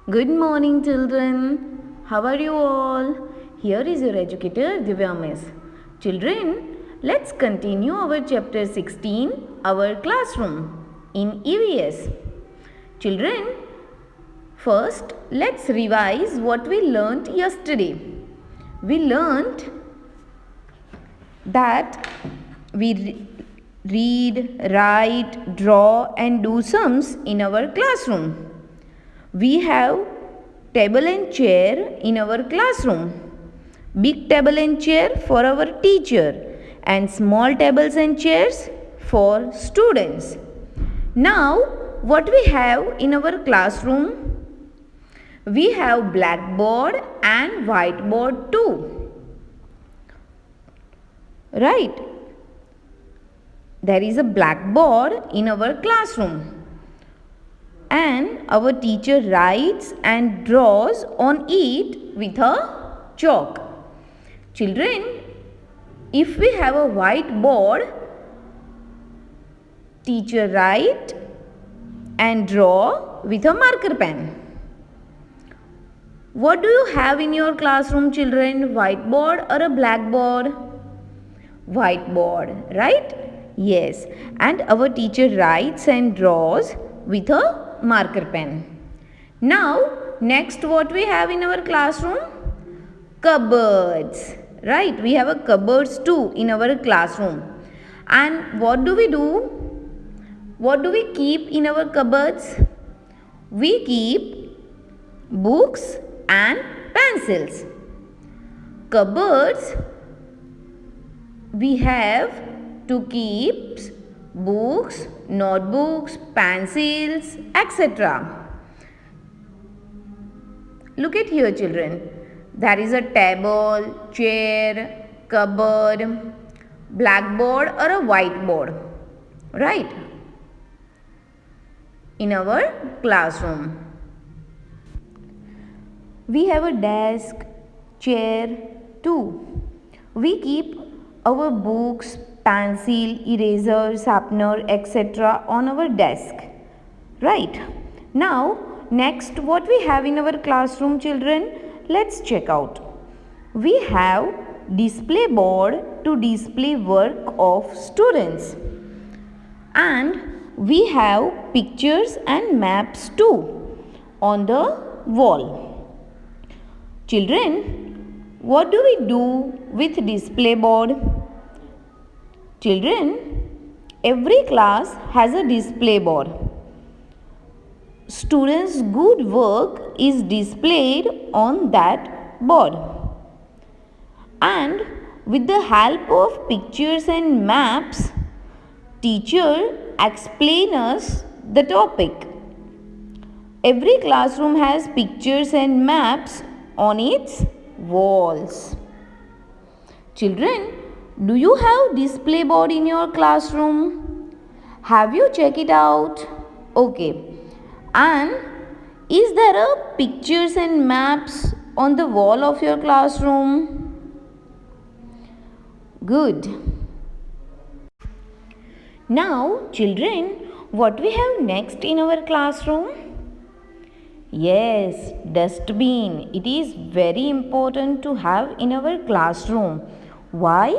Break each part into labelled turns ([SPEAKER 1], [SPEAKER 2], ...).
[SPEAKER 1] Good morning, children. How are you all? Here is your educator Divya Miss. Children, let's continue our chapter 16, our classroom in EVS. Children, first let's revise what we learnt yesterday. We learnt that we read, write, draw and do sums in our classroom. We have table and chair in our classroom. Big table and chair for our teacher and small tables and chairs for students. Now, what we have in our classroom? We have blackboard and whiteboard too. Right? There is a blackboard in our classroom. And our teacher writes and draws on it with a chalk. Children, if we have a whiteboard, teacher write and draw with a marker pen. What do you have in your classroom, children? Whiteboard or a blackboard? Whiteboard, right? Yes. And our teacher writes and draws with a marker pen. Now, next what we have in our classroom? Cupboards. Right? We have a cupboards too in our classroom. And what do we do? What do we keep in our cupboards? We keep books and pencils. Cupboards we have to keep books, notebooks, pencils, etc. Look at here, children. There is a table, chair, cupboard, blackboard or a whiteboard. Right? In our classroom. We have a desk, chair too. We keep our books, pencil, eraser, sharpener, etc. on our desk. Right. Now, next what we have in our classroom, children? Let's check out. We have display board to display work of students. And we have pictures and maps too on the wall. Children, what do we do with display board? Children, every class has a display board. Students' good work is displayed on that board. And with the help of pictures and maps, teacher explains us the topic. Every classroom has pictures and maps on its walls. Children, do you have display board in your classroom? Have you checked it out? Okay. And is there a pictures and maps on the wall of your classroom? Good. Now, children, what we have next in our classroom? Yes, dustbin. It is very important to have in our classroom. Why?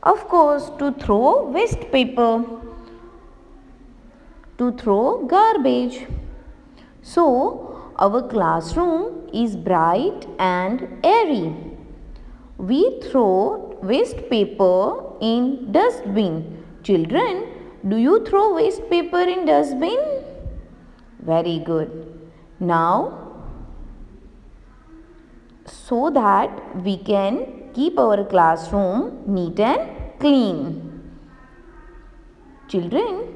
[SPEAKER 1] Of course, to throw waste paper, to throw garbage. So, our classroom is bright and airy. We throw waste paper in dustbin. Children, do you throw waste paper in dustbin? Very good. Now, so that we can keep our classroom neat and clean. Children,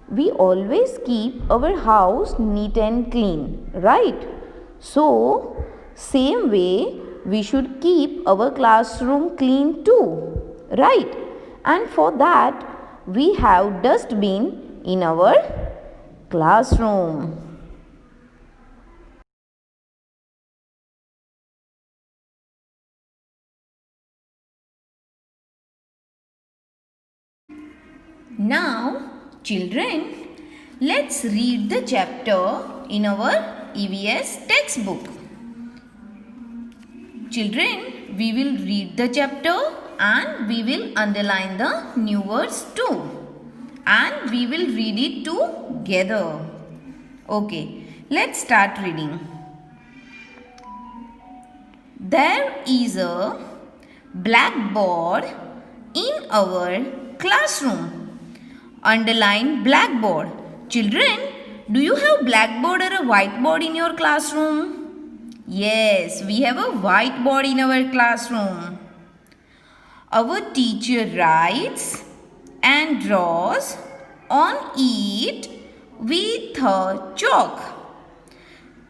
[SPEAKER 1] we always keep our house neat and clean, right? So, same way we should keep our classroom clean too, right? And for that, we have dustbin in our classroom. Now, children, let's read the chapter in our EVS textbook. Children, we will read the chapter and we will underline the new words too. And we will read it together. Okay, let's start reading. There is a blackboard in our classroom. Underline blackboard. Children, do you have blackboard or a whiteboard in your classroom? Yes, we have a whiteboard in our classroom. Our teacher writes and draws on it with a chalk.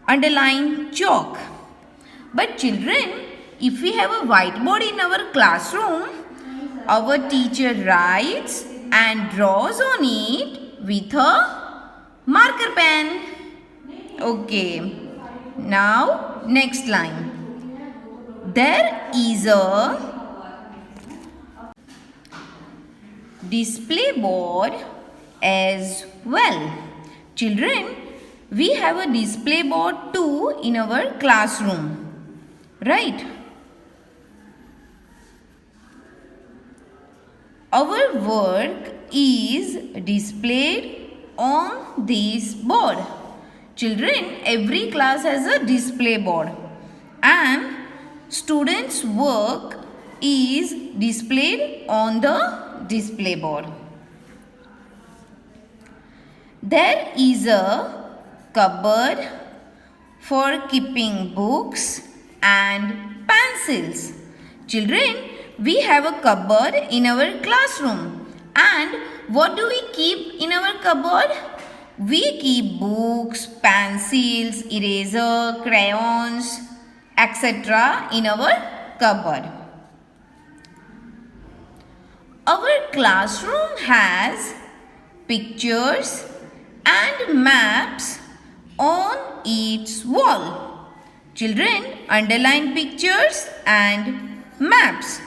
[SPEAKER 1] Underline chalk. But children, if we have a whiteboard in our classroom, our teacher writes and draws on it with a marker pen. Okay. Now, next line. There is a display board as well. Children, we have a display board too in our classroom. Right? Our work is displayed on this board. Children, every class has a display board and students' work is displayed on the display board. There is a cupboard for keeping books and pencils. Children, we have a cupboard in our classroom. And what do we keep in our cupboard? We keep books, pencils, eraser, crayons, etc. in our cupboard. Our classroom has pictures and maps on its wall. Children, underline pictures and maps.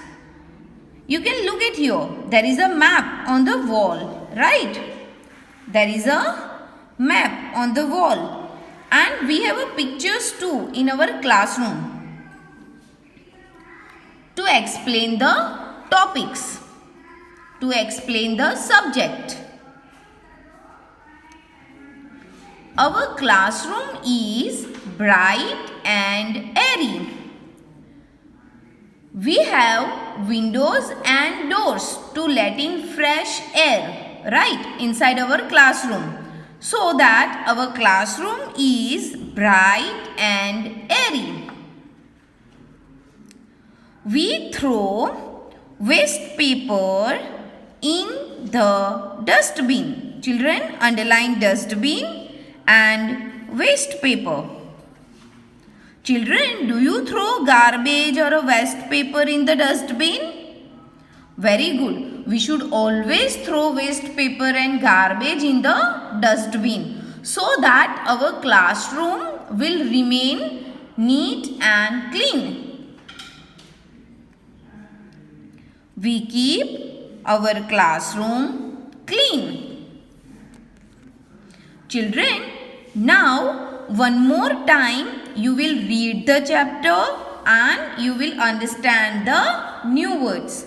[SPEAKER 1] You can look at here. There is a map on the wall, right? There is a map on the wall. And we have a pictures too in our classroom to explain the topics, to explain the subject. Our classroom is bright and airy. We have windows and doors to let in fresh air, right, inside our classroom, so that our classroom is bright and airy. We throw waste paper in the dustbin. Children, underline dustbin and waste paper. Children, do you throw garbage or a waste paper in the dustbin? Very good. We should always throw waste paper and garbage in the dustbin so that our classroom will remain neat and clean. We keep our classroom clean. Children, now one more time you will read the chapter and you will understand the new words.